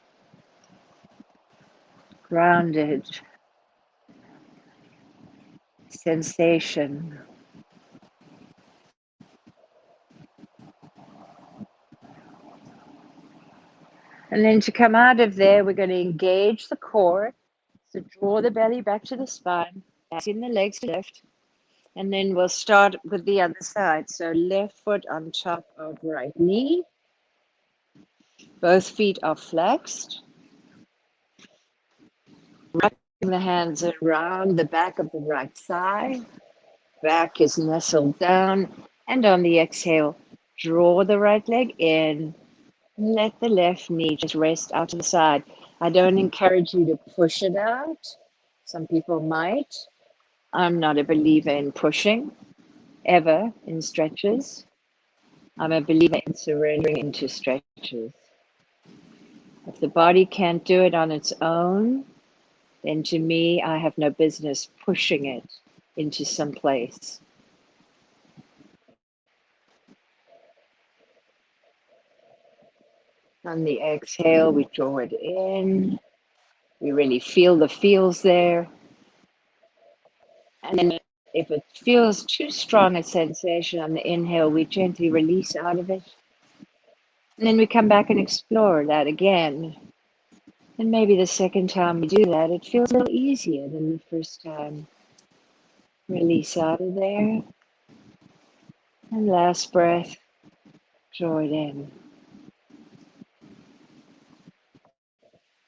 Grounded. Sensation. And then to come out of there, we're going to engage the core. So draw the belly back to the spine, in the legs to lift. And then we'll start with the other side. So left foot on top of right knee. Both feet are flexed. Wrapping the hands around the back of the right thigh. Back is nestled down. And on the exhale, draw the right leg in. Let the left knee just rest out to the side. I don't encourage you to push it out. Some people might. I'm not a believer in pushing, ever, in stretches. I'm a believer in surrendering into stretches. If the body can't do it on its own, then to me, I have no business pushing it into some place. On the exhale, we draw it in. We really feel the feels there. And then if it feels too strong a sensation on the inhale, we gently release out of it. And then we come back and explore that again. And maybe the second time we do that, it feels a little easier than the first time. Release out of there. And last breath, draw it in.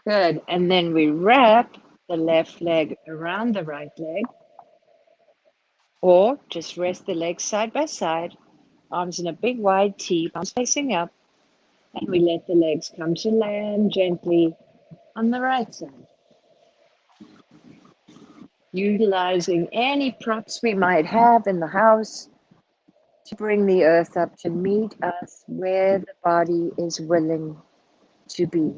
Good. And then we wrap the left leg around the right leg. Or just rest the legs side by side, arms in a big wide T, palms facing up. And we let the legs come to land gently on the right side. Utilizing any props we might have in the house to bring the earth up to meet us where the body is willing to be.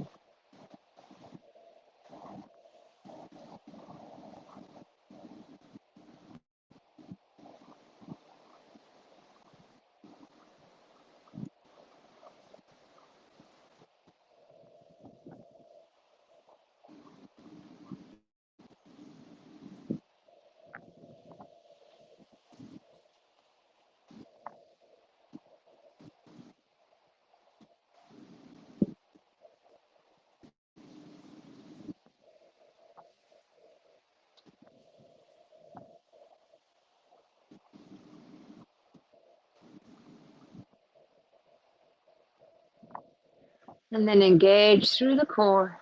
And then engage through the core.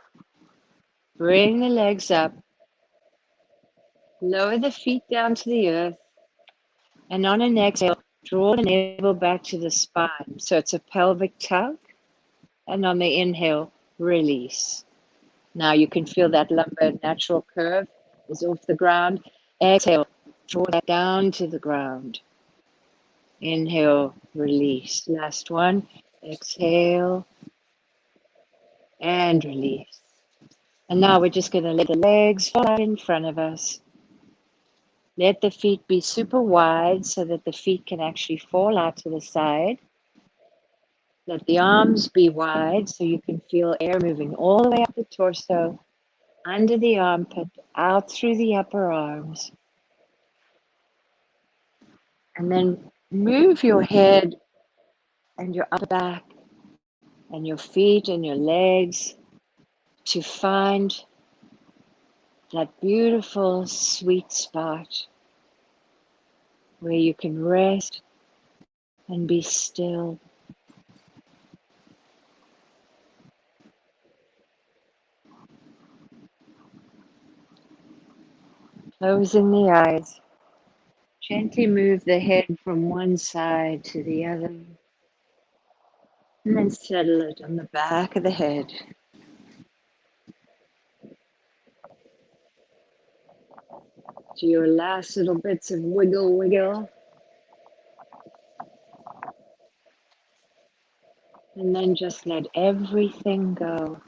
Bring the legs up. Lower the feet down to the earth. And on an exhale, draw the navel back to the spine. So it's a pelvic tug. And on the inhale, release. Now you can feel that lumbar natural curve is off the ground. Exhale, draw that down to the ground. Inhale, release. Last one. Exhale and release. And now we're just going to let the legs fall out in front of us. Let the feet be super wide so that the feet can actually fall out to the side. Let the arms be wide so you can feel air moving all the way up the torso, under the armpit, out through the upper arms. And then move your head and your upper back and your feet and your legs to find that beautiful sweet spot where you can rest and be still. Closing the eyes. Gently move the head from one side to the other. And then settle it on the back of the head. Do your last little bits of wiggle, wiggle. And then just let everything go.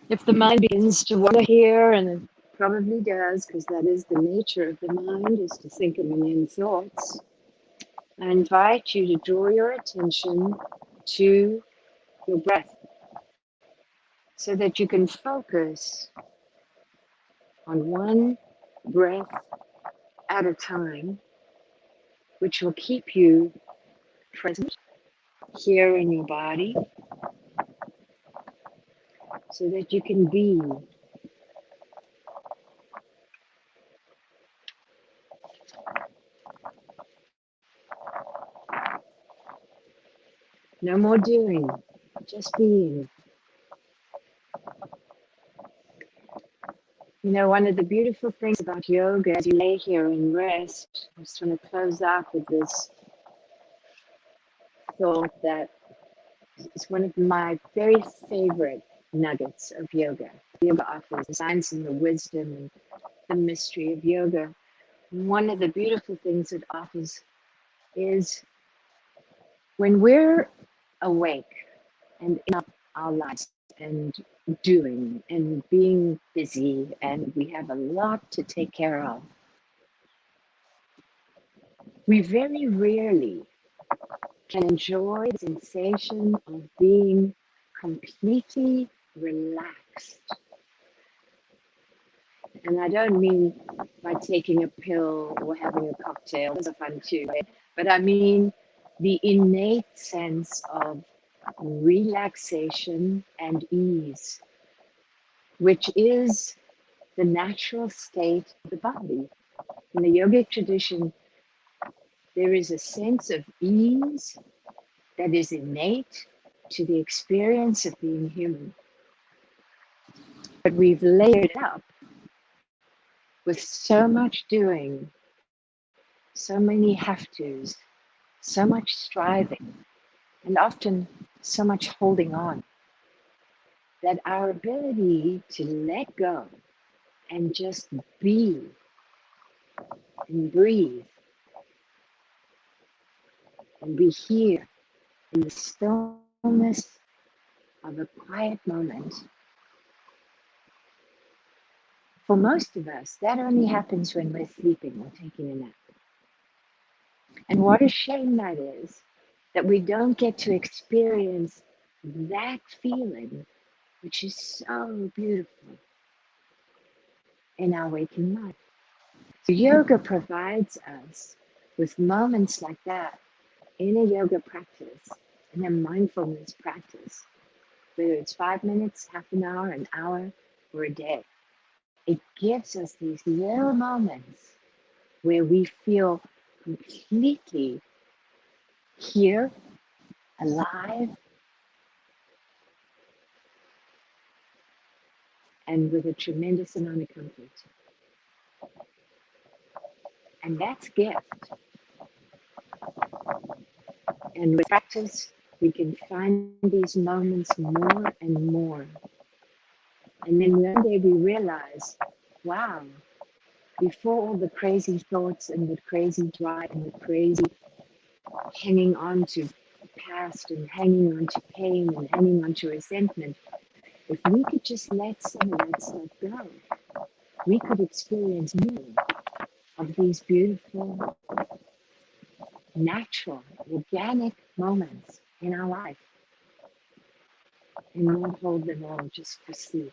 If the mind begins to wander here, and it probably does, because that is the nature of the mind, is to think of million thoughts, I invite you to draw your attention to your breath so that you can focus on one breath at a time, which will keep you present here in your body so that you can be. No more doing, just being. You know, one of the beautiful things about yoga as you lay here and rest, I just want to close out with this thought that is one of my very favorite nuggets of yoga. Yoga offers the science and the wisdom and the mystery of yoga. One of the beautiful things it offers is when we're awake and in our lives and doing and being busy and we have a lot to take care of, we very rarely can enjoy the sensation of being completely relaxed. And I don't mean by taking a pill or having a cocktail, those are fun too, right? But I mean the innate sense of relaxation and ease, which is the natural state of the body. In the yogic tradition, there is a sense of ease that is innate to the experience of being human. But we've layered it up with so much doing, so many have tos, so much striving, and often so much holding on, that our ability to let go and just be and breathe and be here in the stillness of a quiet moment. For most of us, that only happens when we're sleeping or taking a nap. And what a shame that is, that we don't get to experience that feeling, which is so beautiful in our waking life. So yoga provides us with moments like that in a yoga practice, in a mindfulness practice, whether it's 5 minutes, half an hour, or a day. it gives us these little moments where we feel completely here, alive, and with a tremendous amount of comfort. And that's gift. And with practice, we can find these moments more and more. And then one day we realize, wow, before all the crazy thoughts and the crazy drive and the crazy hanging on to past and hanging on to pain and hanging on to resentment, if we could just let some of that stuff go, we could experience more of these beautiful, natural, organic moments in our life and not hold them all just for sleep.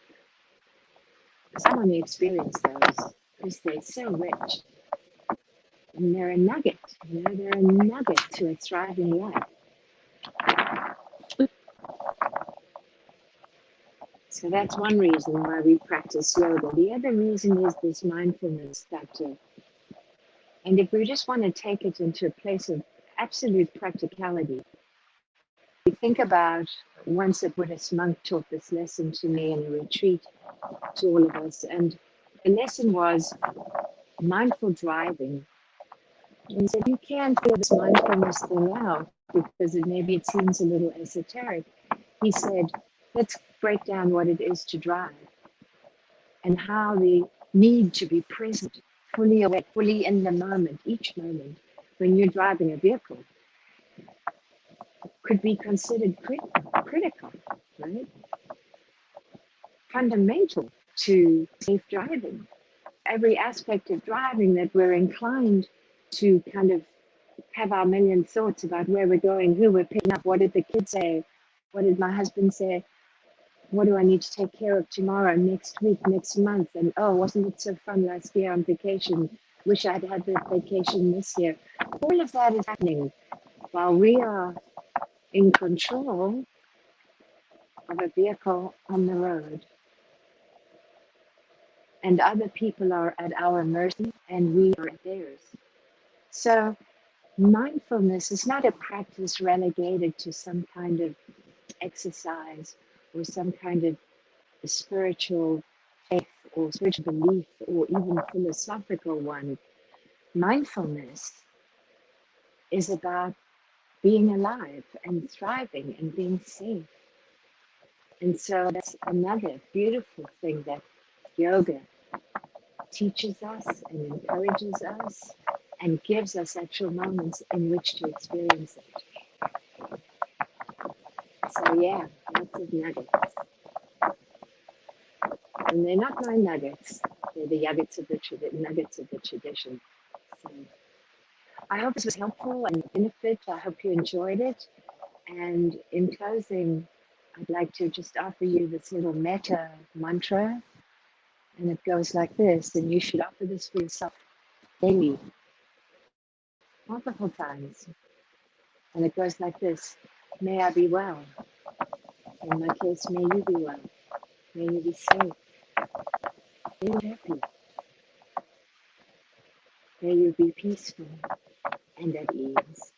Because I want to experience those because they're so rich. And they're a nugget, they're a nugget to a thriving life. So that's one reason why we practice yoga. The other reason is this mindfulness factor. And if we just want to take it into a place of absolute practicality, we think about once a Buddhist monk taught this lesson to me in a retreat to all of us. And the lesson was mindful driving. And he said, you can't figure this mindfulness thing out because maybe it seems a little esoteric. He said, let's break down what it is to drive and how the need to be present, fully awake, fully in the moment, each moment, when you're driving a vehicle, could be considered critical, right? Fundamental to safe driving. Every aspect of driving that we're inclined to kind of have our million thoughts about where we're going, who we're picking up, what did the kids say, what did my husband say, what do I need to take care of tomorrow, next week, next month, and oh, wasn't it so fun last year on vacation, wish I'd had that vacation this year. All of that is happening while we are in control of a vehicle on the road. And other people are at our mercy and we are at theirs. So mindfulness is not a practice relegated to some kind of exercise or some kind of spiritual faith or spiritual belief or even philosophical one. Mindfulness is about being alive and thriving and being safe. And so that's another beautiful thing that yoga teaches us and encourages us and gives us actual moments in which to experience it. So yeah, lots of nuggets. And they're not my nuggets. They're the nuggets of the tradition. So I hope this was helpful and benefit. I hope you enjoyed it. And in closing, I'd like to just offer you this little metta mantra. And it goes like this, and you should offer this for yourself daily, multiple times. And it goes like this: may I be well. In my case, may you be well. May you be safe. May you be happy. May you be peaceful and at ease.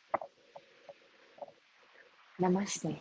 Namaste.